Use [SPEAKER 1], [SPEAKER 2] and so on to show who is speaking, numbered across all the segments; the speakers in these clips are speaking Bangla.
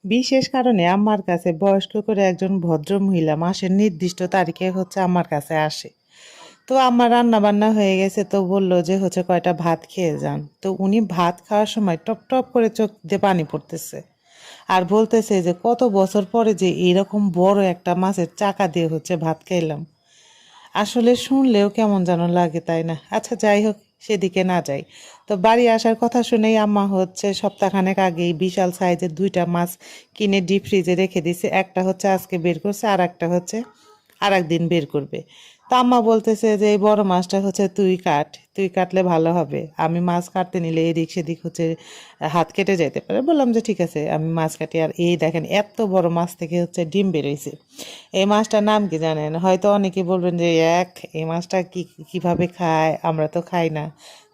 [SPEAKER 1] বিশেষ কারণে আমার কাছে বয়স্ক করে একজন ভদ্র মহিলা মাসের নির্দিষ্ট তারিখে আমার কাছে আসে। তো আমার রান্না বান্না হয়ে গেছে, তো বললো যে কয়টা ভাত খেয়ে যান। তো উনি ভাত খাওয়ার সময় টপ টপ করে চোখ দিয়ে পানি পড়তেছে আর বলতেছে যে কত বছর পরে যে এরকম বড় একটা মাছের চাকা দিয়ে ভাত খাইলাম। আসলে শুনলেও কেমন যেন লাগে, তাই না? আচ্ছা, যাই হোক, সেদিকে না যাই। তো বাড়ি আসার কথা শুনেই আম্মা সপ্তাহখানেক আগেই বিশাল সাইজের দুইটা মাছ কিনে ডিপ ফ্রিজে রেখে দিছে। একটা আজকে বের করছে, আর একটা আর একদিন বের করবে। তা আম্মা বলতেছে যে এই বড় মাছটা তুই কাট, তুই কাটলে ভালো হবে। আমি মাছ কাটতে নিলে এদিক সেদিক হাত কেটে যেতে পারে। বললাম যে ঠিক আছে, আমি মাছ কাটি। আর এই দেখেন, এত বড় মাছ থেকে ডিম বেরোইছে। এই মাছটার নাম কি জানেন? হয়তো অনেকে বলবেন যে এই মাছটা কিভাবে খায়, আমরা তো খাই না।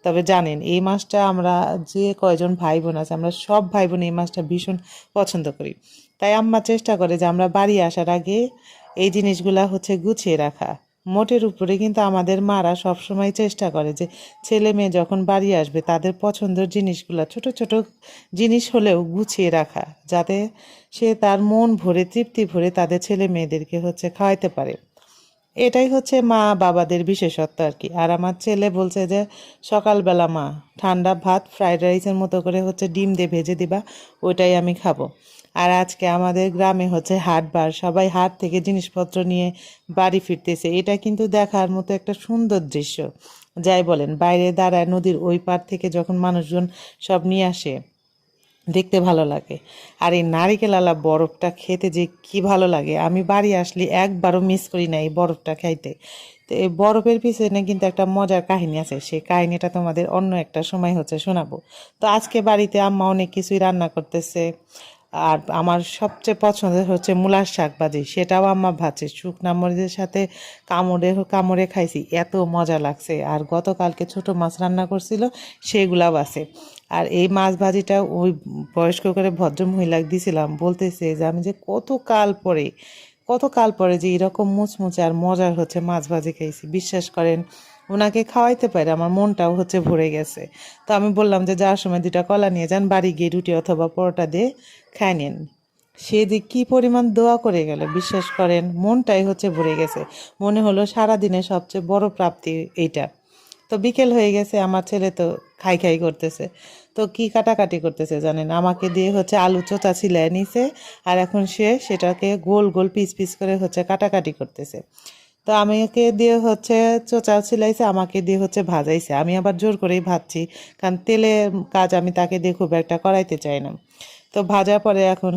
[SPEAKER 1] তবে জানেন, এই মাছটা আমরা যে কয়জন ভাই বোন আছে, আমরা সব ভাই বোন এই মাছটা ভীষণ পছন্দ করি। তাই আম্মা চেষ্টা করে যে আমরা বাড়ি আসার আগে এই জিনিসগুলা গুছিয়ে রাখা। মোটের উপরে কিন্তু আমাদের মারা সবসময় চেষ্টা করে যে ছেলে মেয়ে যখন বাড়ি আসবে তাদের পছন্দের জিনিসগুলা, ছোট ছোট জিনিস হলেও গুছিয়ে রাখা, যাতে সে তার মন ভরে তৃপ্তি ভরে তাদের ছেলে মেয়েদেরকে খাওয়াইতে পারে। এটাই মা বাবাদের বিশেষত্ব আর কি। আর আমার ছেলে বলছে যে সকালবেলা মা ঠান্ডা ভাত ফ্রাইড রাইসের মতো করে ডিম দিয়ে ভেজে দিবা, ওইটাই আমি খাবো। আর আজকে আমাদের গ্রামে হাটবার, সবাই হাট থেকে জিনিসপত্র নিয়ে বাড়ি ফিরতেছে। এটা কিন্তু দেখার মতো একটা সুন্দর দৃশ্য। যাই বলেন, বাইরে দাঁড়ায় নদীর ওই পার থেকে যখন মানুষজন সব নিয়ে আসে, দেখতে ভালো লাগে। আর এই নারিকেলালা বরফটা খেতে যে কি ভালো লাগে, আমি বাড়ি আসলে একবারও মিস করি না এই বরফটা খাইতে। তো এই বরফের পিছনে কিন্তু একটা মজার কাহিনী আছে, সেই কাহিনীটা তোমাদের অন্য একটা সময় শোনাবো। তো আজকে বাড়িতে আম্মা অনেক কিছুই রান্না করতেছে। আর আমার সবচেয়ে পছন্দের মূলার শাক ভাজি, সেটাও আম্মা ভাজছে শুকনা মরিচের সাথে। কামড়ে কামড়ে খাইছি, এত মজা লাগছে। আর গতকালকে ছোট মাছ রান্না করছিল, সেগুলাও আছে। আর এই মাছ ভাজিটা ওই বয়স্ক করে ভদ্র মহিলাকে দিছিলাম, বলতেছে যে আমি যে কত কাল পরে যে এরকম মুচমুচে আর মজার মাছ ভাজি খাইছি। বিশ্বাস করেন, ওনাকে খাওয়াইতে পারে আমার মনটাও ভরে গেছে। তো আমি বললাম যে যাওয়ার সময় 2টা কলা নিয়ে যান, বাড়ি গিয়ে রুটি অথবা পরোটা দিয়ে খাই নেন। সে যে কি পরিমাণ দোয়া করে গেল, বিশ্বাস করেন, মনটাই ভরে গেছে। মনে হলো সারাদিনে সবচেয়ে বড় প্রাপ্তি এইটা। তো বিকেল হয়ে গেছে, আমার ছেলে তো খাই খাই করতেছে। তো কি কাটাকাটি করতেছে জানেন? আমাকে দিয়ে আলু চোচা ছিলায় নিছে, আর এখন সে সেটাকে গোল গোল পিস পিস করে কাটাকাটি করতেছে। তো আমাকে দিয়ে চোচাও ছিলাইছে, আমাকে দিয়ে ভাজাইছে। আমি আবার জোর করেই ভাজছি, কারণ তেলের কাজ আমি তাকে দিয়ে খুব একটা করাইতে চাই না। তো ভাজার পরে এখন